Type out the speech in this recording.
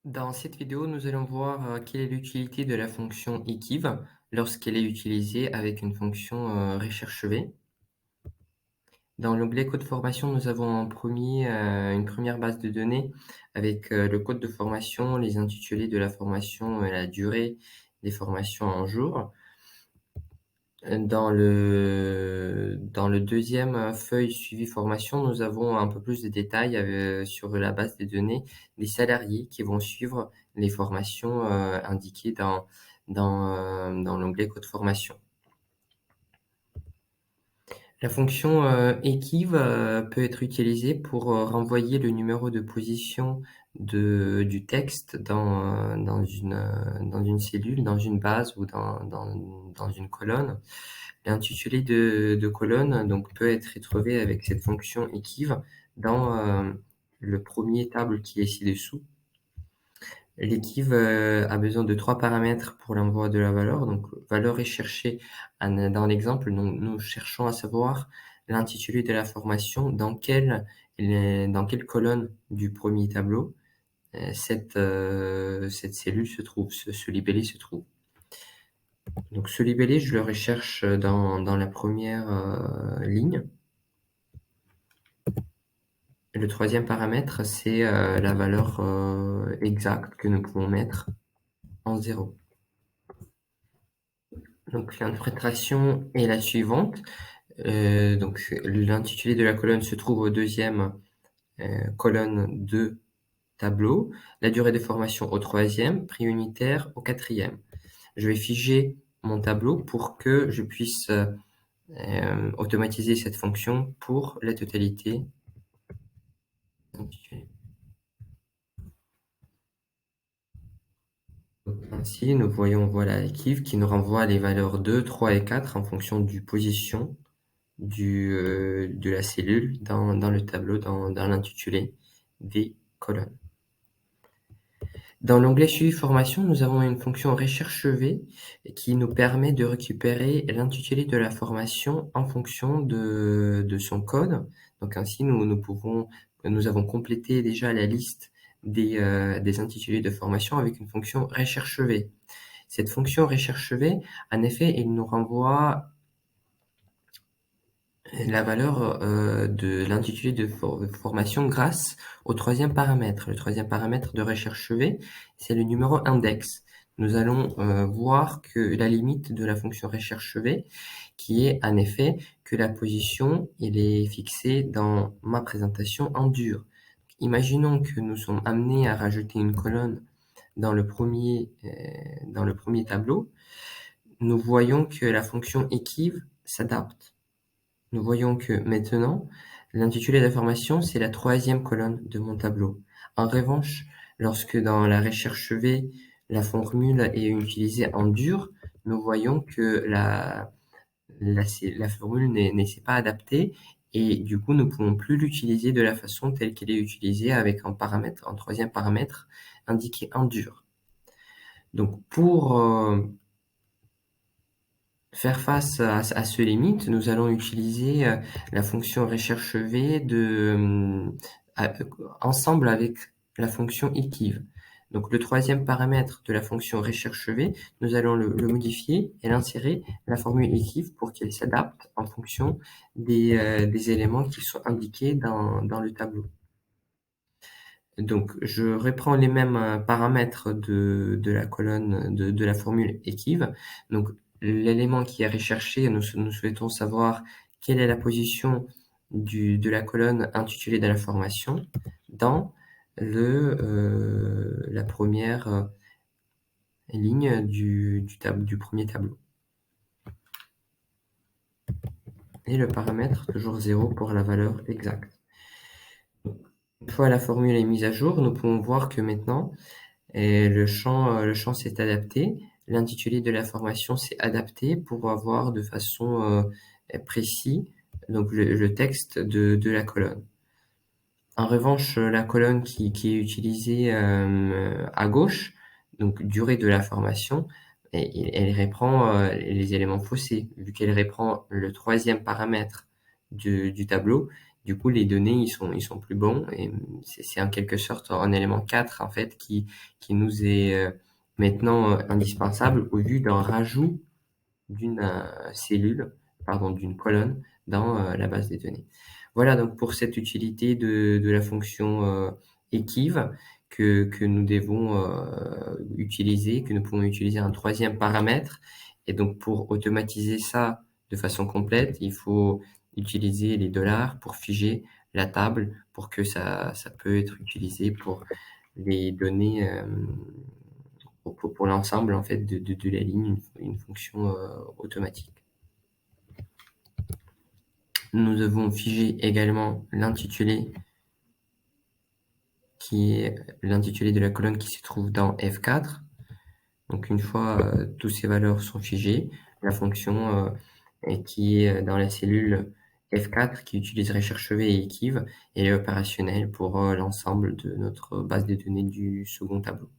Dans cette vidéo, nous allons voir quelle est l'utilité de la fonction equiv lorsqu'elle est utilisée avec une fonction recherche V. Dans l'onglet code formation, nous avons une première base de données avec le code de formation, les intitulés de la formation et la durée des formations en jours. Dans le deuxième feuille suivi formation, nous avons un peu plus de détails sur la base des données des salariés qui vont suivre les formations indiquées dans l'onglet code formation. La fonction equiv peut être utilisée pour renvoyer le numéro de position du texte dans une cellule, dans une base ou dans une colonne. L'intitulé de colonne donc peut être retrouvé avec cette fonction equiv dans le premier table qui est ci-dessous. L'equiv a besoin de 3 paramètres pour l'envoi de la valeur. Donc valeur est cherchée dans l'exemple, nous cherchons à savoir l'intitulé de la formation, dans quelle colonne du premier tableau cette cellule se trouve, ce libellé se trouve. Donc ce libellé, je le recherche dans la première ligne. Le troisième paramètre, c'est la valeur exacte que nous pouvons mettre en 0. Donc l'interprétation est la suivante. Donc l'intitulé de la colonne se trouve au deuxième colonne de tableau. La durée de formation au troisième, prix unitaire au quatrième. Je vais figer mon tableau pour que je puisse automatiser cette fonction pour la totalité. Ainsi, nous voyons voilà equiv qui nous renvoie les valeurs 2, 3 et 4 en fonction du position de la cellule dans le tableau, dans l'intitulé des colonnes. Dans l'onglet suivi formation, nous avons une fonction recherche V qui nous permet de récupérer l'intitulé de la formation en fonction de son code. Donc ainsi, nous avons complété déjà la liste des intitulés de formation avec une fonction recherche V. Cette fonction recherche V, en effet, elle nous renvoie la valeur de l'intitulé de formation grâce au troisième paramètre. Le troisième paramètre de recherche V, c'est le numéro index. Nous allons voir que la limite de la fonction recherche V, qui est en effet que la position elle est fixée dans ma présentation en dur. Imaginons que nous sommes amenés à rajouter une colonne dans le premier tableau. Nous voyons que la fonction equiv s'adapte. Nous voyons que maintenant, l'intitulé de la formation, c'est la troisième colonne de mon tableau. En revanche, lorsque dans la recherche V, la formule est utilisée en dur, nous voyons que la formule ne s'est pas adaptée et du coup, nous ne pouvons plus l'utiliser de la façon telle qu'elle est utilisée avec un troisième paramètre indiqué en dur. Donc, pour faire face à ce limite, nous allons utiliser la fonction recherche V ensemble avec la fonction equiv. Donc le troisième paramètre de la fonction recherche V, nous allons le modifier et l'insérer la formule equiv pour qu'elle s'adapte en fonction des éléments qui sont indiqués dans le tableau. Donc je reprends les mêmes paramètres de la colonne de la formule equiv. Donc l'élément qui est recherché, nous souhaitons savoir quelle est la position de la colonne intitulée de la formation dans la première ligne du premier tableau. Et le paramètre, toujours 0 pour la valeur exacte. Une fois la formule est mise à jour, nous pouvons voir que maintenant, le champ s'est adapté. L'intitulé de la formation s'est adapté pour avoir de façon précise donc le texte de la colonne. En revanche, la colonne qui est utilisée à gauche, donc durée de la formation, elle reprend les éléments faussés, vu qu'elle reprend le troisième paramètre du tableau, Du coup, les données, ils sont plus bons et c'est en quelque sorte un élément 4 en fait qui nous est maintenant indispensable au vu d'un rajout d'une cellule, pardon, d'une colonne dans la base des données. Voilà donc pour cette utilité de la fonction equiv que nous devons utiliser, que nous pouvons utiliser un troisième paramètre. Et donc pour automatiser ça de façon complète, il faut utiliser les dollars pour figer la table pour que ça peut être utilisé pour les données pour l'ensemble en fait de la ligne, une fonction automatique. Nous devons figer également l'intitulé qui est l'intitulé de la colonne qui se trouve dans F4. Donc une fois toutes ces valeurs sont figées, la fonction qui est dans la cellule F4 qui utilise recherche-v et equiv est opérationnelle pour l'ensemble de notre base de données du second tableau.